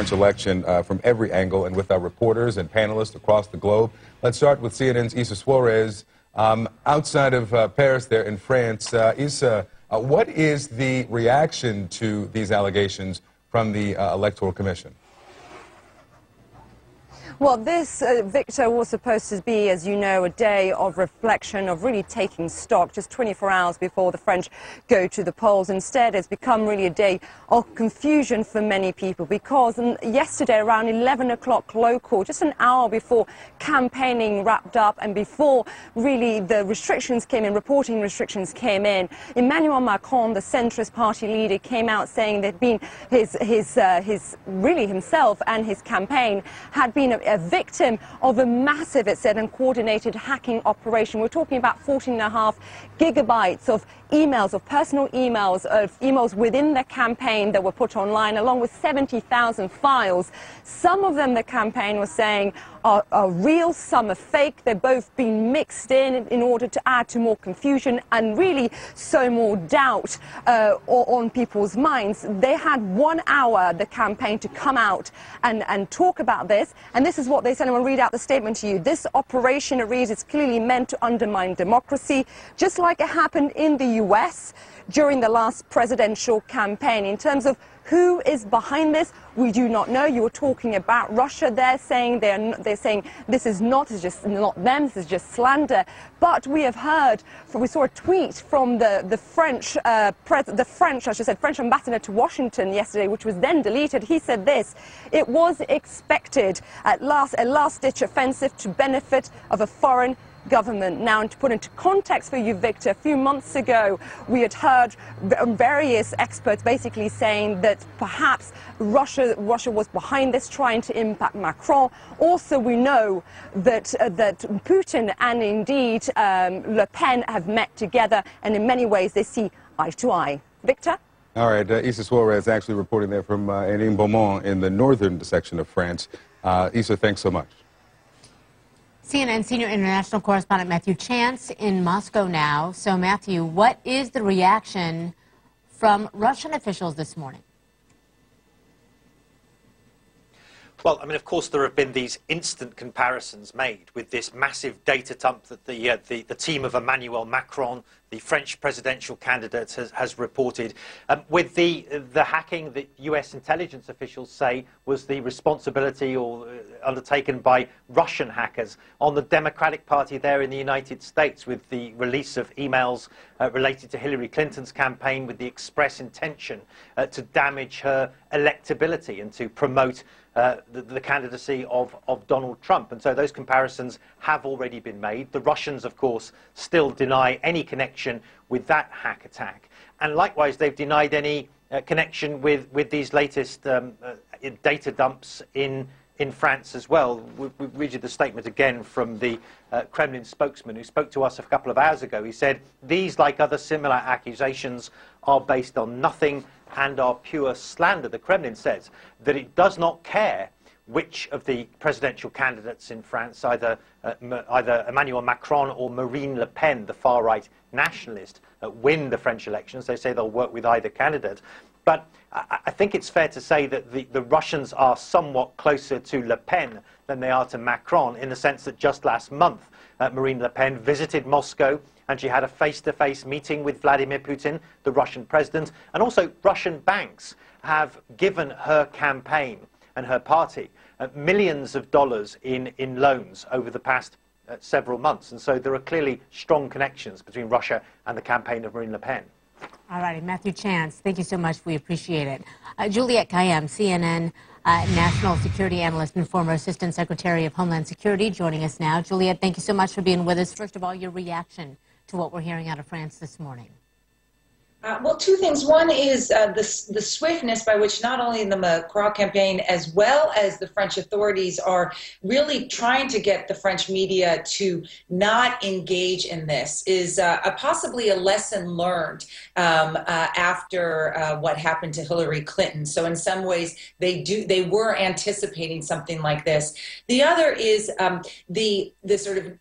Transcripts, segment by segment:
French election from every angle and with our reporters and panelists across the globe. Let's start with CNN's Cesar Suarez. Outside of Paris there in France, Issa, what is the reaction to these allegations from the Electoral Commission? Well, this, Victor, was supposed to be, as you know, a day of reflection, of really taking stock, just 24 hours before the French go to the polls. Instead, it's become really a day of confusion for many people because yesterday around 11 o'clock local, just an hour before campaigning wrapped up and before really the restrictions came in, reporting restrictions came in, Emmanuel Macron, the centrist party leader, came out saying that really himself and his campaign had been a victim of a massive, it said, and coordinated hacking operation. We're talking about 14.5 gigabytes of emails, of personal emails, of emails within the campaign that were put online, along with 70,000 files. Some of them, the campaign was saying, are real, some are fake. They're both being mixed in order to add to more confusion and really sow more doubt on people's minds. They had 1 hour, the campaign, to come out and talk about this. And this is what they said. I'm going to read out the statement to you. This operation, it reads, is clearly meant to undermine democracy, just like it happened in the US during the last presidential campaign. In terms of who is behind this, we do not know. You were talking about Russia. They're saying this is not them. This is just slander. But we have heard. We saw a tweet from the French ambassador to Washington yesterday, which was then deleted. He said this: "It was expected a last-ditch offensive to benefit of a foreign government." Now, and to put into context for you, Victor, a few months ago, we had heard various experts basically saying that perhaps Russia was behind this, trying to impact Macron. Also, we know that Putin and indeed Le Pen have met together, and in many ways they see eye to eye. Victor? All right, Issa Suarez actually reporting there from Beaumont in the northern section of France. Issa, thanks so much. CNN senior international correspondent Matthew Chance in Moscow now. So, Matthew, what is the reaction from Russian officials this morning? Well, I mean, of course, there have been these instant comparisons made with this massive data dump that the team of Emmanuel Macron, the French presidential candidate, has reported, with the hacking that US intelligence officials say was the responsibility or undertaken by Russian hackers on the Democratic Party there in the United States, with the release of emails related to Hillary Clinton's campaign with the express intention to damage her electability and to promote the candidacy of Donald Trump. And so those comparisons have already been made. The Russians, of course, still deny any connection with that hack attack. And likewise, they've denied any connection with these latest data dumps in France as well. We read you the statement again from the Kremlin spokesman who spoke to us a couple of hours ago. He said, "These, like other similar accusations, are based on nothing and are pure slander." The Kremlin says that it does not care which of the presidential candidates in France, either Emmanuel Macron or Marine Le Pen, the far-right nationalist, win the French elections. They say they'll work with either candidate. But I think it's fair to say that the Russians are somewhat closer to Le Pen than they are to Macron, in the sense that just last month, Marine Le Pen visited Moscow and she had a face-to-face meeting with Vladimir Putin, the Russian president. And also Russian banks have given her campaign and her party millions of dollars in loans over the past several months. And so there are clearly strong connections between Russia and the campaign of Marine Le Pen. All righty, Matthew Chance, thank you so much. We appreciate it. Julia Kelemen, CNN national security analyst and former Assistant Secretary of Homeland Security, joining us now. Juliet, thank you so much for being with us. First of all, your reaction to what we're hearing out of France this morning. Well, two things. One is the swiftness by which not only the Macron campaign as well as the French authorities are really trying to get the French media to not engage in this is possibly a lesson learned after what happened to Hillary Clinton. So in some ways, they were anticipating something like this. The other is the sort of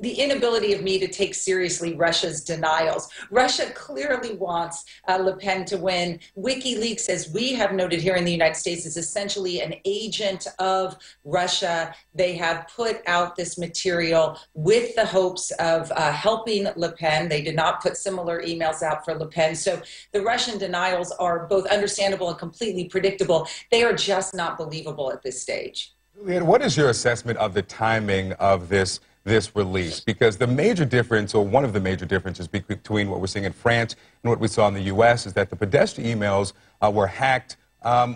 the inability of me to take seriously Russia's denials. Russia clearly wants Le Pen to win. WikiLeaks, as we have noted here in the United States, is essentially an agent of Russia. They have put out this material with the hopes of helping Le Pen. They did not put similar emails out for Le Pen. So the Russian denials are both understandable and completely predictable. They are just not believable at this stage. Juliet, what is your assessment of the timing of this release? Because the major difference, or one of the major differences between what we're seeing in France and what we saw in the U.S. is that the Podesta emails were hacked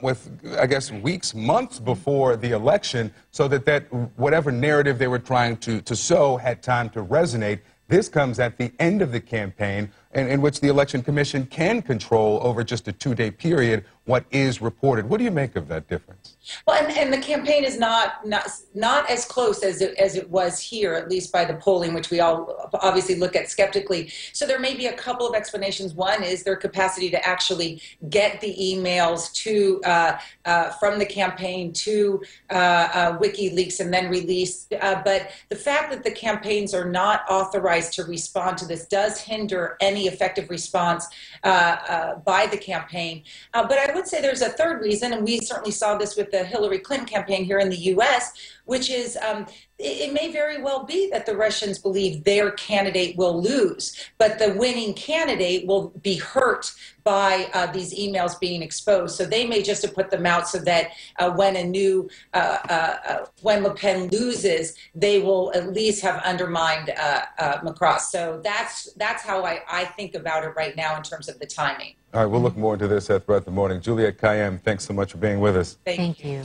with, I guess, weeks, months before the election, so that whatever narrative they were trying to sow had time to resonate. This comes at the end of the campaign, in which the Election Commission can control over just a 2-day period what is reported. What do you make of that difference? Well, and the campaign is not as close as it was here, at least by the polling, which we all obviously look at skeptically. So there may be a couple of explanations. One is their capacity to actually get the emails to from the campaign to WikiLeaks and then release. But the fact that the campaigns are not authorized to respond to this does hinder any effective response by the campaign. But I would say there's a third reason, and we certainly saw this with the Hillary Clinton campaign here in the U.S., which is it may very well be that the Russians believe their candidate will lose, but the winning candidate will be hurt by these emails being exposed. So they may just have put them out so that when Le Pen loses, they will at least have undermined Macron. So that's how I think about it right now in terms of the timing. All right, we'll look more into this throughout the morning. Julia Kelemen, thanks so much for being with us. Thank you.